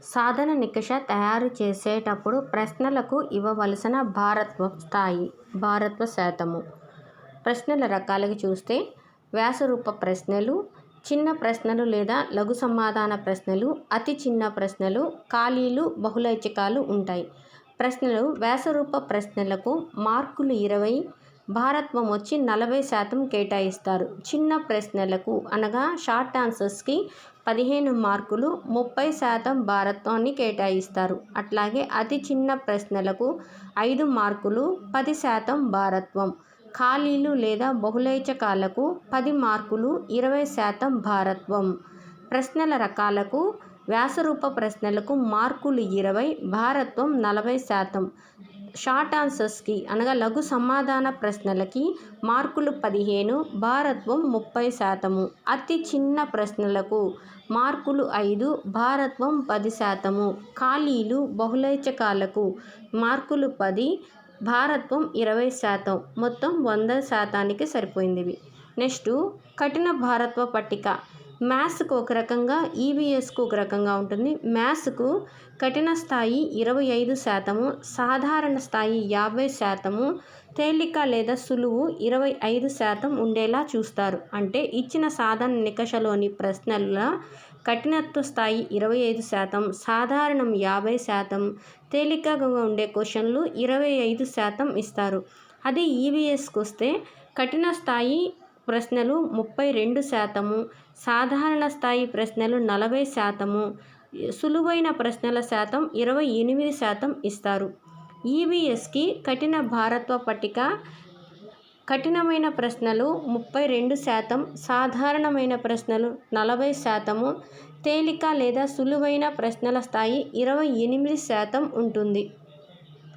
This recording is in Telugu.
సాధన నికష తయారు చేసేటప్పుడు ప్రశ్నలకు ఇవ్వవలసిన భారత్వ శాతము. ప్రశ్నల రకాలకి చూస్తే వ్యాసరూప ప్రశ్నలు, చిన్న ప్రశ్నలు లేదా లఘు సమాధాన ప్రశ్నలు, అతి చిన్న ప్రశ్నలు, ఖాళీలు, బహుళైచ్ఛికాలు ఉంటాయి. ప్రశ్నలు వ్యాసరూప ప్రశ్నలకు మార్కులు 20, భారత్వం వచ్చి 40% కేటాయిస్తారు. చిన్న ప్రశ్నలకు అనగా షార్ట్ ఆన్సర్స్కి 15 మార్కులు, 30% భారత్వాన్ని కేటాయిస్తారు. అట్లాగే అతి చిన్న ప్రశ్నలకు 5 మార్కులు, 10% భారత్వం. ఖాళీలు లేదా బహుళైచ్ఛికాలకు 10 మార్కులు, 20% భారత్వం. ప్రశ్నల రకాలకు వ్యాసరూప ప్రశ్నలకు మార్కులు 20, భారత్వం 40%. షార్ట్ ఆన్సర్స్కి అనగా లఘు సమాధాన ప్రశ్నలకి మార్కులు 15, భారత్వం 30%. అతి చిన్న ప్రశ్నలకు మార్కులు 5, భారత్వం 10%. ఖాళీలు, బహుళైచ్ఛికాలకు మార్కులు 10, భారత్వం 20%. మొత్తం 100%కి సరిపోయింది. నెక్స్ట్ కఠిన భారత్వ పట్టిక. మ్యాథ్స్కు ఒక రకంగా, ఈవీఎస్కు ఒక రకంగా ఉంటుంది. మ్యాథ్స్కు కఠిన స్థాయి 25%, సాధారణ స్థాయి 50%, తేలిక లేదా సులువు 25% ఉండేలా చూస్తారు. అంటే ఇచ్చిన సాధన నికషలోని ప్రశ్నల కఠినత్వ స్థాయి 25%, సాధారణం 50%, తేలికగా ఉండే క్వశ్చన్లు 25% ఇస్తారు. అదే ఈవీఎస్కి వస్తే కఠిన స్థాయి ప్రశ్నలు 32%, సాధారణ స్థాయి ప్రశ్నలు 40%, సులువైన ప్రశ్నల శాతం 28% ఇస్తారు. ఈవీఎస్కి కఠిన భారత్వ పట్టిక కఠినమైన ప్రశ్నలు 32%, సాధారణమైన ప్రశ్నలు 40%, తేలిక లేదా సులువైన ప్రశ్నల స్థాయి 28% ఉంటుంది.